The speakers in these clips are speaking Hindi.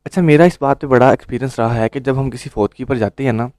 अच्छा, मेरा इस बात पे बड़ा एक्सपीरियंस रहा है कि जब हम किसी फ़ौत की पर जाते हैं ना,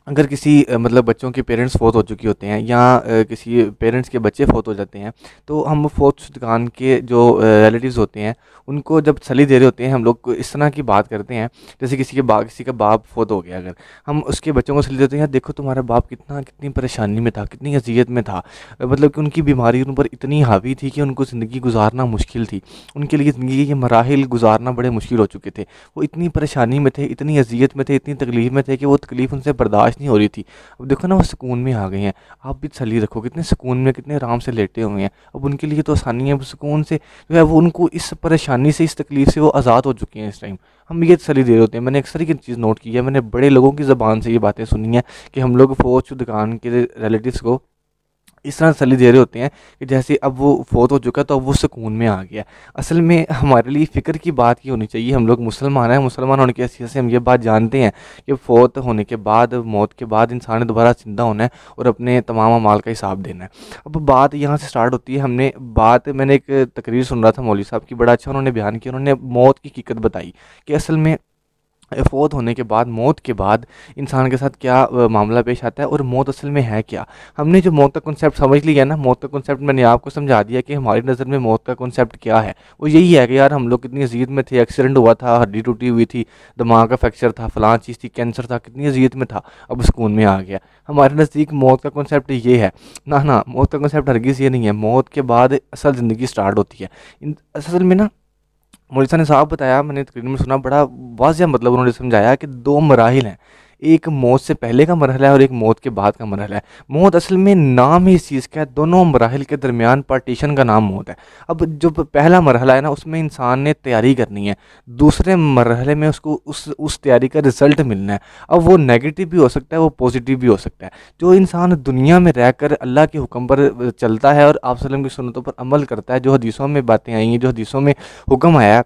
अगर किसी मतलब बच्चों के पेरेंट्स फ़ौत हो चुके होते हैं या किसी पेरेंट्स के बच्चे फ़ौत हो जाते हैं, तो हम फ़ौतशुदगान के जो रिलेटिव्स होते हैं, उनको जब तसल्ली दे रहे होते हैं, हम लोग को इस तरह की बात करते हैं, जैसे किसी का बाप फ़ौत हो गया अगर, हम उसके बच्चों को तसल्ली देते हैं, यार देखो तुम्हारा बाप कितनी परेशानी में था, कितनी अज़ियत में था। मतलब कि उनकी बीमारी उन पर इतनी हावी थी कि उनको ज़िंदगी गुज़ारना मुश्किल थी। उनके लिए ज़िंदगी के मराहिल गुज़ारना बड़े मुश्किल हो चुके थे। वो इतनी परेशानी में थे, इतनी अज़ियत में थे, इतनी तकलीफ़ में थे कि वो तकलीफ़ उनसे बर्दाश्त नहीं हो रही थी। अब देखो ना वो सुकून में आ गए हैं। आप भी तसल्ली रखो, कितने सुकून में, कितने आराम से लेटे हुए हैं। अब उनके लिए तो आसानी है, वो सुकून से जो है वो उनको इस परेशानी से, इस तकलीफ़ से वो आज़ाद हो चुके हैं इस टाइम। हम ये तसल्ली दे रहे होते हैं। मैंने अक्सर ये चीज़ नोट की है, मैंने बड़े लोगों की ज़बान से ये बातें सुनी हैं कि हम लोग फ़ौत-शुदगान के रिलेटिव्स को इस तरह तसल्ली दे रहे होते हैं कि जैसे अब वो फ़ौत हो चुका है तो अब वो सुकून में आ गया है। असल में हमारे लिए फ़िक्र की बात ये होनी चाहिए, हम लोग मुसलमान हैं, मुसलमान होने की हैसियत से हम ये बात जानते हैं कि फ़ौत होने के बाद, मौत के बाद इंसान ने दोबारा ज़िंदा होना है और अपने तमाम अमाल का हिसाब देना है। अब बात यहाँ से स्टार्ट होती है, मैंने एक तकरीर सुन रहा था मौलवी साहब की, बड़ा अच्छा उन्होंने बयान किया, उन्होंने मौत की हकीकत बताई कि असल में फ़ौत होने के बाद, मौत के बाद इंसान के साथ क्या मामला पेश आता है और मौत असल में है क्या? हमने जो मौत का कॉन्सेप्ट समझ लिया ना, मौत का कॉन्सेप्ट मैंने आपको समझा दिया कि हमारी नज़र में मौत का कॉन्सेप्ट क्या है। वो यही है कि यार हम लोग कितनी अज़ियत में थे, एक्सीडेंट हुआ था, हड्डी टूटी हुई थी, दिमाग का फ्रैक्चर था, फलाँ चीज़ थी, कैंसर था, कितनी अज़ियत में था, अब सुकून में आ गया। हमारे नज़दीक मौत का कॉन्सेप्ट ये है। ना, मौत का कॉन्सेप्ट हरगिज़ ये नहीं है। मौत के बाद असल ज़िंदगी स्टार्ट होती है। असल में ना मौलवी साहब ने साफ बताया, मैंने तकरीर में सुना, बड़ा वाज़िह मतलब उन्होंने समझाया कि 2 मराहिल हैं। एक मौत से पहले का मरहला है और एक मौत के बाद का मरहला है। मौत असल में नाम ही इस चीज़ का है, दोनों मराहिल के दरमियान पार्टीशन का नाम मौत है। अब जो पहला मरहला है ना, उसमें इंसान ने तैयारी करनी है, दूसरे मरहले में उसको उस तैयारी का रिज़ल्ट मिलना है। अब वो नेगेटिव भी हो सकता है, वो पॉज़िटिव भी हो सकता है। जो इंसान दुनिया में रहकर अल्लाह के हुक्म पर चलता है और आप सल्लल्लाहु अलैहि वसल्लम की सुन्नतों पर अमल करता है, जो हदीसों में बातें आई हैं, जो हदीसों में हुक्म आया है,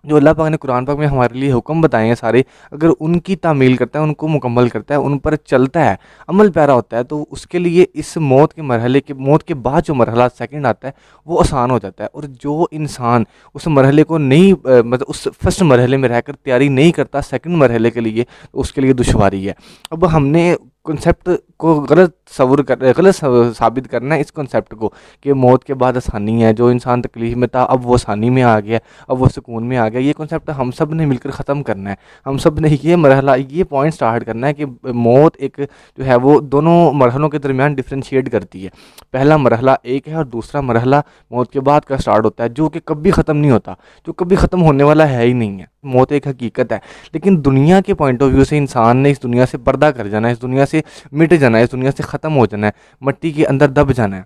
जो अल्लाह पाक ने कुरान पाक में हमारे लिए हुक्म बताए हैं सारे, अगर उनकी तामील करता है, उनको मुकम्मल करता है, उन पर चलता है, अमल पैरा होता है, तो उसके लिए इस मौत के बाद जो मरहला सेकंड आता है, वो आसान हो जाता है। और जो इंसान उस मरहले को नहीं मतलब उस फर्स्ट मरहले में रहकर तैयारी नहीं करता सेकंड मरहले के लिए, तो उसके लिए दुश्वारी है। अब हमने कॉन्सेप्ट को गलत साबित करना है इस कॉन्सेप्ट को कि मौत के बाद आसानी है, जो इंसान तकलीफ़ में था अब वो आसानी में आ गया, अब वो सुकून में आ गया। ये कॉन्सेप्ट हम सब ने मिलकर ख़त्म करना है। हम सब ने ये पॉइंट स्टार्ट करना है कि मौत एक जो है वो दोनों मरहलों के दरमियान डिफरेंशिएट करती है। पहला मरहला एक है और दूसरा मरहला मौत के बाद का स्टार्ट होता है, जो कि कभी ख़त्म नहीं होता, जो कभी ख़त्म होने वाला है ही नहीं है। मौत एक हकीकत है, लेकिन दुनिया के पॉइंट ऑफ व्यू से इंसान ने इस दुनिया से पर्दा कर जाना है, इस दुनिया से मिट जाना है, इस दुनिया से ख़त्म हो जाना है, मिट्टी के अंदर दब जाना है।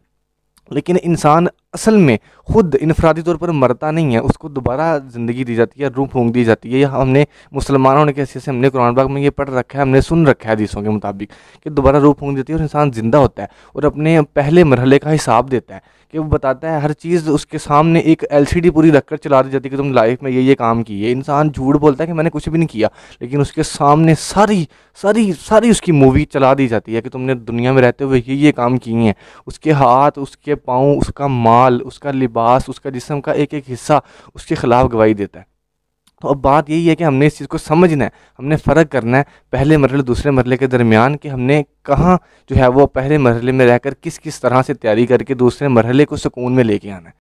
लेकिन इंसान असल में खुद इनफरादी तौर पर मरता नहीं है, उसको दोबारा ज़िंदगी दी जाती है, रूह फूँक दी जाती है। ये हमने मुसलमान होने की हैसियत से हमने कुरान पाक में ये पढ़ रखा है, हमने सुन रखा है हदीसों के मुताबिक कि दोबारा रूह फूँक देती है और इंसान ज़िंदा होता है और अपने पहले मरहले का हिसाब देता है, कि वो बताता है, हर चीज़ उसके सामने एक एलसीडी पूरी रखकर चला दी जाती है कि तुम लाइफ में ये काम किए। इंसान झूठ बोलता है कि मैंने कुछ भी नहीं किया, लेकिन उसके सामने सारी सारी सारी उसकी मूवी चला दी जाती है कि तुमने दुनिया में रहते हुए ये काम किए हैं। उसके हाथ, उसके पाँव, उसका माल, उसका लिबास, उसका जिस्म का एक-एक हिस्सा उसके खिलाफ गवाही देता है। तो अब बात यही है कि हमने इस चीज़ को समझना है, हमने फ़र्क करना है पहले मरहले दूसरे मरहले के दरमियान, कि हमने कहाँ जो है वो पहले मरहले में रहकर किस-किस तरह से तैयारी करके दूसरे मरहले को सुकून में लेके आना है।